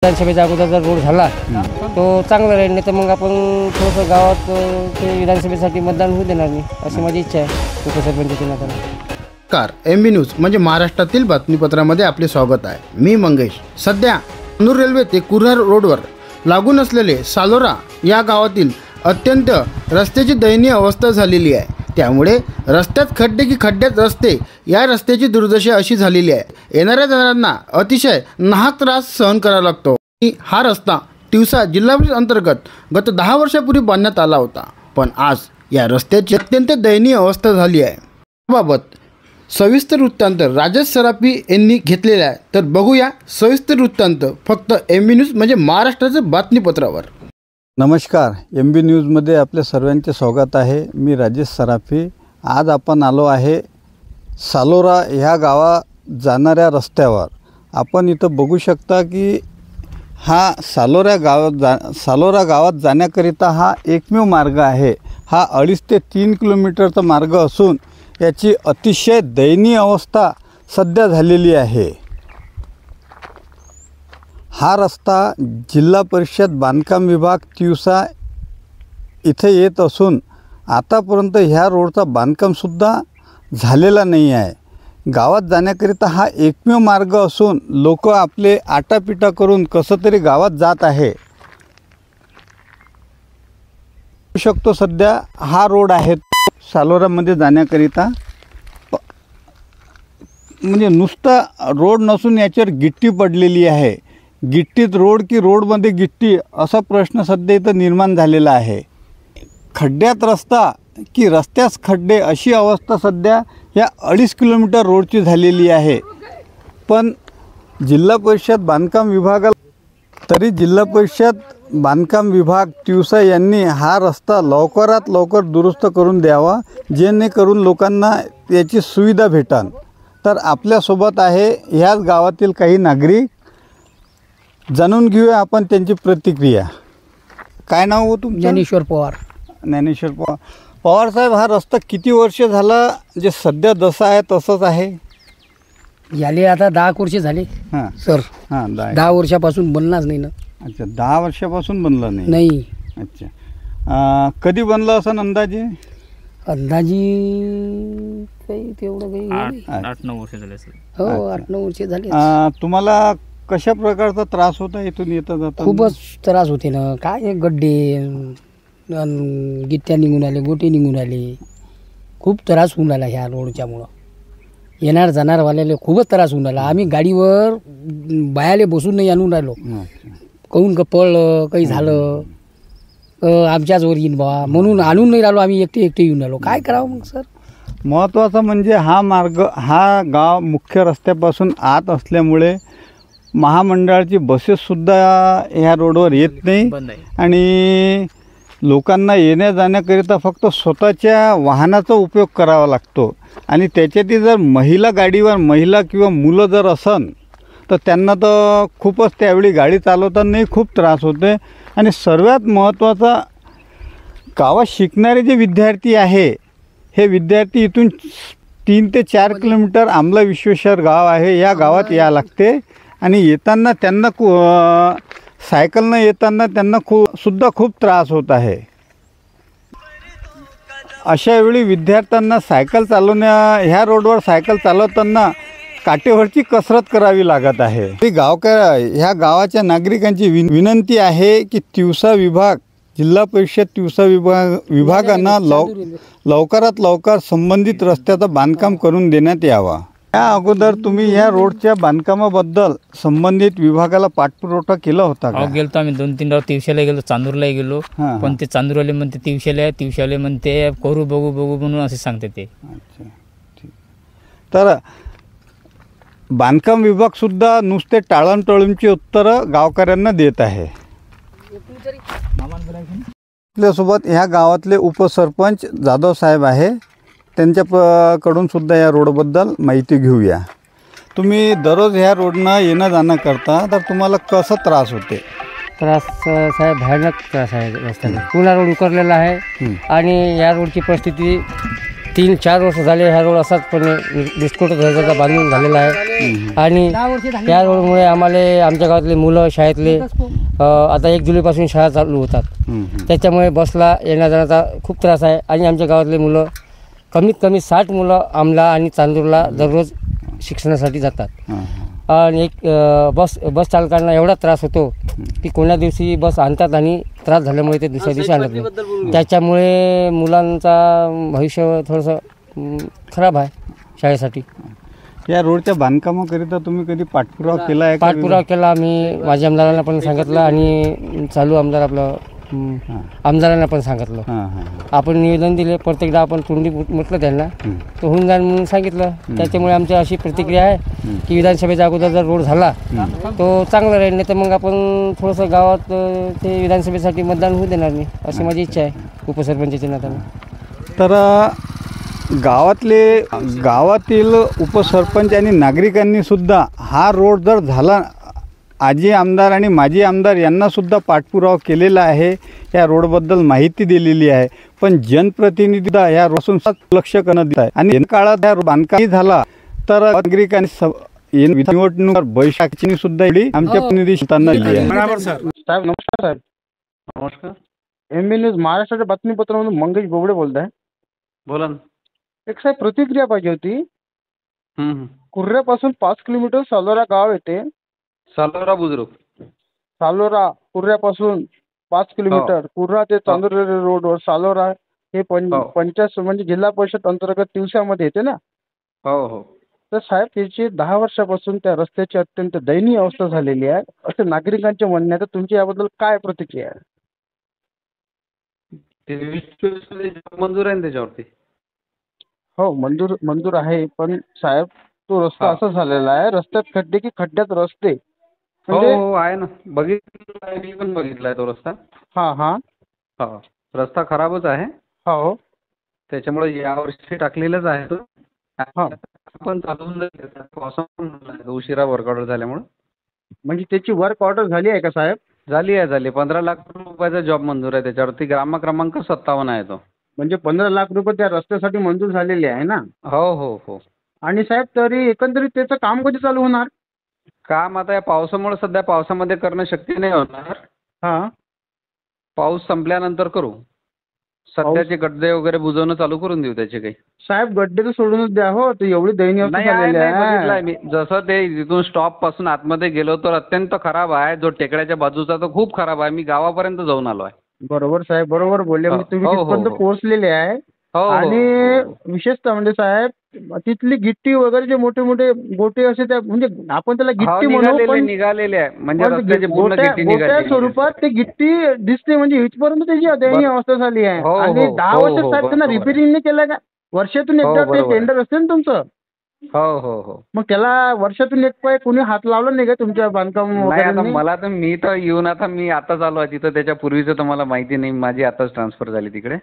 विधानसभेचा अगोदर जर रोड झाला तो चांगला राहील, नाही तर मग आपण थोडंसं गावात ते विधानसभेसाठी मतदान होऊ देणार नाही, अशी माझी इच्छा आहे उपसरपंचाची नात्याने. कार MB न्यूज म्हणजे महाराष्ट्रातील बातमीपत्रामध्ये आपले स्वागत आहे. मी मंगेश. सध्या कन्नूर रेल्वे ते कुऱ्हार रोडवर लागून असलेले सालोरा या गावातील अत्यंत रस्त्याची दयनीय अवस्था झालेली आहे. त्यामुळे रस्त्यात खड्डे की खड्ड्यात रस्ते या रस्त्याची दुर्दशा अशी झालेली आहे. येणाऱ्या जाणाऱ्यांना अतिशय नाहक त्रास सहन करावा लागतो. हा रस्ता तिवसा जिल्हा परिषद अंतर्गत गत 10 वर्षापूर्वी बांधण्यात आला होता, पण आज या रस्त्याची अत्यंत दयनीय अवस्था झाली आहे. याबाबत सविस्तर वृत्तांत राजेश सराफी यांनी घेतलेला आहे. तर बघूया सविस्तर वृत्तांत फक्त MB न्यूज म्हणजे महाराष्ट्राचं बातमीपत्रावर. नमस्कार, MB न्यूजमध्ये आपल्या सर्वांचे स्वागत आहे. मी राजेश सराफी. आज आपण आलो आहे सालोरा ह्या गावात जाणाऱ्या रस्त्यावर. आपण इथं बघू शकता की हा सालोरा गावात जाण्याकरिता हा एकमेव मार्ग आहे. हा 2.5 ते 3 किलोमीटरचा मार्ग असून याची अतिशय दयनीय अवस्था सध्या झालेली आहे. हा रस्ता जिल्हा परिषद बांधकाम विभाग तिवसा इथे येत असून आतापर्यंत ह्या रोडचा बांधकामसुद्धा झालेला नाही आहे. गावात जाण्याकरिता हा एकमेव मार्ग असून लोक आपले आटापिटा करून कसं तरी गावात जात आहे. शकतो सध्या हा रोड आहे सालोरामध्ये जाण्याकरिता, म्हणजे नुसता रोड नसून याच्यावर गिट्टी पडलेली आहे. गिट्टीत रोड की रोडमध्ये गिट्टी असा प्रश्न सध्या इथं निर्माण झालेला आहे. खड्ड्यात रस्ता की रस्त्यास खड्डे अशी अवस्था सध्या या 2.5 किलोमीटर रोडची झालेली आहे. पण जिल्हा परिषद बांधकाम विभाग तिवसा यांनी हा रस्ता लवकरात लवकर दुरुस्त करून द्यावा, जेणेकरून लोकांना याची सुविधा भेटेल. तर आपल्यासोबत आहे ह्याच गावातील काही नागरिक. जाणून घेऊया आपण त्यांची प्रतिक्रिया. काय नाव हो तुमचं? ज्ञानेश्वर पवार. ज्ञानेश्वर पवार. पवार साहेब, हा रस्ता किती वर्ष झाला जे सध्या जसा आहे तसंच आहे? याले आता 10 वर्ष झाले. हां सर. हां 10 वर्षापासून बनलाच नाही ना. अच्छा, 10 वर्षापासून बनलं नाही? नाही. अच्छा, कधी बनलं असं अंदाजे? काही तेवढं काही 8-9 वर्ष झाले असेल. हो, 8-9 वर्ष झाले. तुम्हाला कशा प्रकारचा त्रास होता इथून येता जाता? खूपच त्रास होते ना. काय गड्डे गिट्ट्या निघून आले, गोटे निघून आले. खूप त्रास होऊन राहिला ह्या रोडच्यामुळं. येणार जाणारवाल्याला खूपच त्रास होऊन राहिला. आम्ही गाडीवर बायाले बसून नाही आणून राहिलो. कहून का पडलं काही झालं आमच्याच वर येईन बा म्हणून आणून नाही राहिलो. आम्ही एकटे येऊन राहिलो. काय करावं मग सर? महत्त्वाचं म्हणजे हा मार्ग, हा गाव मुख्य रस्त्यापासून आत असल्यामुळे महामंडळाची बसेससुद्धा ह्या रोडवर येत नाही आणि लोकांना येण्या जाण्याकरिता फक्त स्वतःच्या वाहनाचा उपयोग करावा लागतो. आणि त्याच्यातही जर महिला किंवा मुलं जर असन तर त्यांना तर खूपच त्यावेळी गाडी चालवतानाही खूप त्रास होते. आणि सर्वात महत्त्वाचा, गावात शिकणारे जे विद्यार्थी आहे हे विद्यार्थी इथून 3 ते 4 किलोमीटर आंबला विश्वेश्वर गाव आहे, या गावात यावं लागते. आणि येताना त्यांना सायकलनं येताना त्यांना खूप त्रास होत आहे. अशा वेळी विद्यार्थ्यांना ह्या रोडवर सायकल चालवताना काटेवरची कसरत करावी लागत आहे. ह्या गावाच्या नागरिकांची विनंती आहे की जिल्हा परिषद तिवसा विभागानं लवकरात लवकर संबंधित रस्त्याचं बांधकाम करून देण्यात यावा. या अगोदर तुम्ही या रोडच्या बांधकामाबद्दल संबंधित विभागाला पाठपुरावा केला होता का? गेलो आम्ही 2-3 गाव. तिवशाला गेलो, चांदूरला गेलो, पण ते चांदूरवाले म्हणते तिवशाले म्हणते करू बघू म्हणून असे सांगते ते. अच्छा, ठीक. तर बांधकाम विभाग सुद्धा नुसते टाळमटळूंची उत्तरं गावकऱ्यांना देत आहे. आपल्यासोबत ह्या गावातले उपसरपंच जाधव साहेब आहे. त्यांच्याकडून सुद्धा या रोडबद्दल माहिती घेऊया. तुम्ही दररोज ह्या रोडनं येणं जाणं करता, तर तुम्हाला कसं त्रास होते? त्रास साहेब भयानक त्रास आहे रस्त्याला. पुन्हा रोड उकरलेला आहे आणि या रोडची परिस्थिती 3-4 वर्ष झाले हा रोड असाच पण डिस्कोट दर्जाचा बांधून झालेला आहे. आणि या रोडमुळे आम्हाला आमच्या गावातले मुलं शाळेतले आता 1 जुलैपासून शाळा चालू होतात. त्याच्यामुळे बसला येण्या जाण्याचा खूप त्रास आहे. आणि आमच्या गावातले मुलं कमीत कमी 60 मुलं आमला आणि चांदूरला दररोज शिक्षणासाठी जातात. आणि एक बस चालकांना एवढा त्रास होतो की कोण्या दिवशी बस आणतात आणि त्रास झाल्यामुळे ते दुसऱ्या दिवशी आणत नाही. त्याच्यामुळे मुलांचा भविष्य थोडंसं खराब आहे शाळेसाठी. या रोडच्या बांधकामाकरिता तुम्ही कधी पाठपुरावा केला आहे? पाठपुरावा केला मी, माझ्या आमदारांना पण सांगितलं आणि चालू आमदार आपलं आमदारांना पण सांगितलं. आपण निवेदन दिले, प्रत्येकदा आपण तोंडी म्हटलं त्यांना तो होऊन जाईल म्हणून सांगितलं. त्याच्यामुळे आमची अशी प्रतिक्रिया आहे की विधानसभेच्या अगोदर जर रोड झाला तो चांगला राहील, नाही तर मग आपण थोडंसं गावात ते विधानसभेसाठी मतदान होऊ देणार नाही, अशी माझी इच्छा आहे उपसरपंचाच्या नात्यानं. तर गावातील उपसरपंच आणि नागरिकांनी सुद्धा हा रोड जर झाला, आजी आमदार आणि माजी आमदार यांना सुद्धा पाठपुरावा केलेला आहे, या रोडबद्दल माहिती दिलेली आहे. पण जनप्रतिनिधी या रोडपासून लक्ष करण्यात येत आहे. आणि काळात या बांधकाम झाला तर नागरिकांनी निवडणूक बैठकीने सुद्धा आमच्या प्रतिनिधी दिली आहे. साहेब नमस्कार. साहेब नमस्कार. MB न्यूज महाराष्ट्राच्या बातमीपत्रामधून मंगेश बोबडे बोलताय. बोला ना. एक साहेब प्रतिक्रिया पाहिजे होती. कुर्ऱ्यापासून 5 किलोमीटर सालोरा गाव येते. सालोरा बुजुर्ग. सालोरा कुर्ऱ्यापासून 5 किलोमीटर कुर्रा ते चांदूर रोडवर सालोरा हे पंचायत म्हणजे जिल्हा परिषद अंतर्गत तिवसामध्ये येते ना. हो हो. तर साहेब त्याची 10 वर्षापासून त्या रस्त्याची अत्यंत दयनीय अवस्था झालेली आहे असे नागरिकांचे म्हणणे आहे. तर तुमची याबद्दल काय प्रतिक्रिया आहे? ते 2024 मध्ये मंजूर आहे ना त्याच्यावरती? हो मंजूर आहे, पण साहेब तो रस्ता असा झालेला आहे, रस्त्यात खड्डे की खड्ड्यात रस्ते. हो आहे ना, बघितलं, मी पण बघितलाय तो रस्ता. हा रस्ता खराबच आहे. हो, त्याच्यामुळे यावर्षी टाकलेलाच आहे तो. पण चालवून जाईल उशिरा वर्क ऑर्डर झाल्यामुळे. म्हणजे त्याची वर्क ऑर्डर झाली आहे का साहेब? झाली. 15 लाख रुपयाचा जॉब मंजूर आहे त्याच्यावरती. ग्राम क्रमांक 57 आहे तो. म्हणजे 15 लाख रुपये त्या रस्त्यासाठी मंजूर झालेले आहे ना? हो. आणि साहेब तरी एकंदरीत त्याचं काम कधी चालू होणार? काम आता या पावसामुळे सध्या पावसामध्ये करणं शक्य नाही होणार. पाऊस संपल्यानंतर करू. सध्याचे गड्डे वगैरे बुजवणं चालू करून देऊ त्याचे काही. साहेब गड्डे तर सोडूनच द्या हो, ते एवढी दयनीय अवस्था झालेली आहे. मी जसं ते तिथून स्टॉप पासून आतमध्ये गेलो तर अत्यंत खराब आहे. जो टेकड्याच्या बाजूचा तो खूप खराब आहे. मी गावापर्यंत जाऊन आलो आहे. बरोबर साहेब, बरोबर बोलले. म्हणजे तुम्ही तिथपर्यंत पोहोचलेले आहे. आणि विशेषतः म्हणजे साहेब तिथली गिट्टी वगैरे जे मोठे मोठे गोटे असे त्या म्हणजे आपण त्याला गिट्टी म्हणू, पण निघालेले आहे म्हणजे गोट्या स्वरूपात ते गिट्टी दिसते. म्हणजे इथपर्यंत त्याची दयनीय अवस्था झाली आहे. आणि 10 वर्ष साहेब त्यांना रिपेअरिंग नाही केलं का? वर्षातून एकदा ते टेंडर असते ना तुमचं? हो. मग त्याला वर्षातून एक पाय कोणी हात लावला नाही का तुमच्या बांधकाम? मला तर मी तर येऊन मी आताच आलो आहे तिथं. त्याच्या पूर्वीचं तर मला माहिती नाही. माझी आताच ट्रान्सफर झाली तिकडे.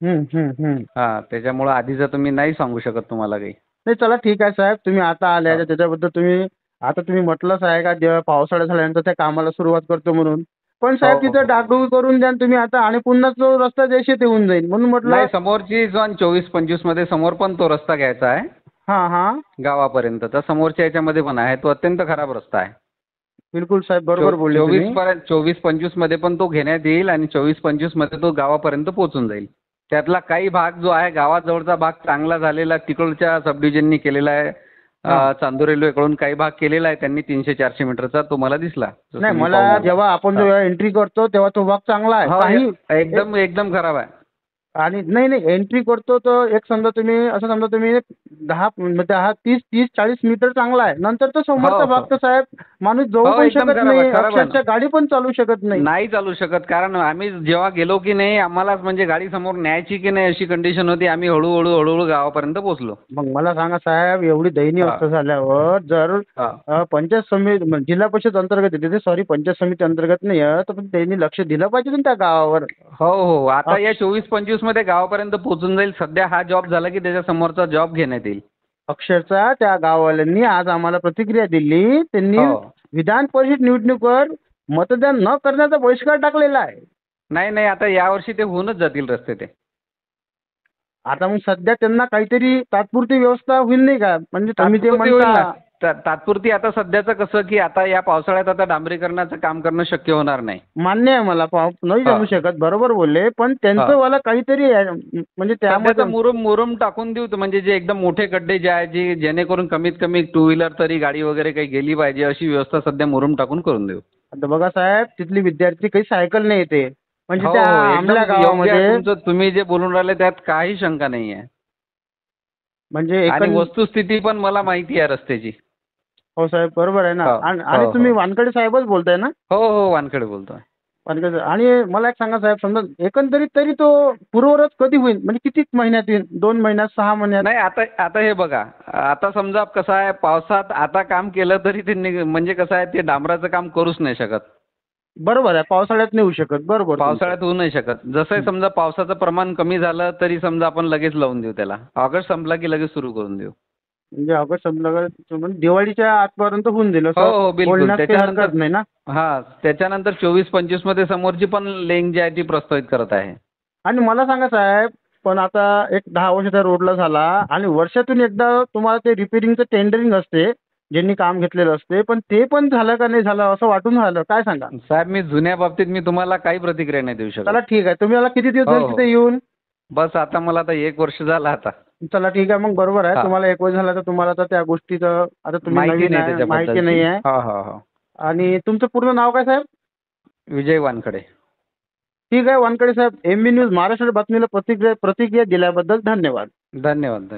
त्याच्यामुळे आधीचं तर मी नाही सांगू शकत तुम्हाला काही. नाही चला ठीक आहे साहेब, तुम्ही आता आले त्याच्याबद्दल तुम्ही म्हटलंच आहे का जेव्हा पावसाळा झाल्यानंतर त्या कामाला सुरुवात करतो म्हणून. पण साहेब तिथं डागडुगी करून द्या तुम्ही आता, आणि पुन्हा तो रस्ता जैसे ते होऊन जाईल म्हणून म्हटलं. समोरची 24-25 मध्ये समोर पण तो रस्ता घ्यायचा आहे. गावापर्यंत तर समोरच्या याच्यामध्ये पण आहे. तो अत्यंत खराब रस्ता आहे. बिलकुल साहेब, बरोबर बोलले. 24-25 मध्ये पण तो घेण्यात येईल आणि 24-25 मध्ये तो गावापर्यंत पोहोचून जाईल. त्यातला काही भाग जो आहे गावाजवळचा भाग चांगला झालेला तिकडच्या सब डिव्हिजननी केलेला आहे. चांदूर रेल्वेकडून काही भाग केलेला आहे त्यांनी 300-400 मीटरचा. तो मला दिसला. नाही, मला जेव्हा आपण एंट्री करतो तेव्हा तो भाग चांगला आहे. एकदम खराब आहे. आणि नाही एंट्री करतो तर एक समजा तुम्ही 30-40 मीटर चांगला आहे. नंतर तो समोरचा भाग तर साहेब माणूस जाऊ पण शकत नाही, अक्षरशः गाडी पण चालू शकत नाही चालू शकत. कारण आम्ही जेव्हा गेलो की नाही आम्हालाच म्हणजे गाडी समोर न्यायची की नाही अशी कंडिशन होती. आम्ही हळूहळू गावापर्यंत पोहोचलो. मग मला सांगा साहेब, एवढी दयनीय अवस्था झाल्यावर जर पंचायत समिती जिल्हा परिषद अंतर्गत येते, सॉरी पंचायत समिती अंतर्गत नाही तर त्यांनी लक्ष दिलं पाहिजे ना त्या गावावर. हो. आता या 24-25 मध्ये गावापर्यंत पोहोचून जाईल. सध्या हा जॉब झाला की त्याच्या समोरचा जॉब घेण्यात येईल. अक्षरशः त्या गाववाल्यांनी आज आम्हाला प्रतिक्रिया दिली. त्यांनी विधान परिषद निवडणुकीवर मतदान न करण्याचा बहिष्कार टाकलेला आहे. नाही आता यावर्षी ते होऊनच जातील रस्ते ते. आता मग सध्या त्यांना काहीतरी तात्पुरती व्यवस्था होईल नाही का? म्हणजे तुम्ही ते तात्पुरती होईल म्हणता ना. तात्पुरती आता सध्याचं कसं की आता या पावसाळ्यात आता डांबरीकरणाचं काम करणं शक्य होणार नाही. मान्य आहे मला, नाही हा. जमू शकत, बरोबर बोलले, पण त्यांचं हा. वाला काहीतरी आहे, म्हणजे त्यामध्ये त्यामध्ये मुरुम टाकून देऊ म्हणजे जे एकदम मोठे गड्डे जे आहे जे जेणेकरून कमीत कमी टू व्हीलर तरी गाडी वगैरे काही गेली पाहिजे अशी व्यवस्था सध्या मुरुम टाकून करून देऊ. आता बघा साहेब, तिथली विद्यार्थी काही सायकल नाही येते, म्हणजे हो, त्या हो, एकदम आमल्या योग्य आहे गावामध्ये तुमचं. तुम्ही जे बोलून राहिले त्यात काही शंका नाही आहे. म्हणजे आणि एकंद- वस्तुस्थिती पण मला माहिती आहे रस्त्याची. हो साहेब, बरोबर आहे ना. हो, आणि हो, तुम्ही हो. वानखेडे साहेबच बोलताय ना? हो हो, वानखेडे बोलतोय. वानखेडे. आणि मला एक सांगा साहेब, समजा एकंदरीत तरी तो पूर्वरच कधी होईल, म्हणजे किती महिन्यात होईल? 2 महिन्यात, 6 महिन्यात? नाही, आता हे बघा, आता समजा कसं आहे, पावसात आता काम केलं तरी ते म्हणजे कसं आहे, ते डांबराचं काम करूच नाही शकत. बरोबर आहे, पावसाळ्यात नाही होऊ शकत, बरोबर. पावसाळ्यात होऊ नाही शकत. जसं समजा पावसाचं प्रमाण कमी झालं तरी समजा आपण लगेच लावून देऊ त्याला. ऑगस्ट संपला की लगेच सुरू करून देऊ. म्हणजे ऑगस्ट संपला म्हणजे दिवाळीच्या आतपर्यंत होऊन दिलं. हो हो, बिलकुल. बोलण्यात काही हरकत नाही ना? हा, त्याच्यानंतर 24-25 मध्ये समोरची पण लेंग जी आहे ती प्रस्तावित करत आहे. आणि मला सांगा साहेब, पण आता एक 10 वर्ष त्या रोडला झाला आणि वर्षातून एकदा तुम्हाला ते रिपेअरिंगचं टेंडरिंग असते, ज्यांनी काम घेतलेलं असते, पण ते पण झालं का नाही झालं असं वाटून राहिलं, काय सांगा? साहेब, मी जुन्या बाबतीत मी तुम्हाला काही प्रतिक्रिया नाही देऊ शकत. चला ठीक आहे, तुम्ही मला किती दिवस हो, झाले हो. तिथे येऊन? बस आता मला आता 1 वर्ष झालं आता. चला ठीक आहे, मग बरोबर आहे. हा. तुम्हाला 1 वर्ष झाला तर तुम्हाला आता त्या गोष्टीचं आता तुम्ही माहिती नवीन नाही आहे, त्याच्याबद्दल. माहिती नाही आहे. हो हो हो. आणि तुमचं पूर्ण नाव काय साहेब? विजय वानखडे. ठीक आहे वानखेडे साहेब, MB न्यूज महाराष्ट्र बातमीला प्रतिक्रिया दिल्याबद्दल धन्यवाद. धन्यवाद.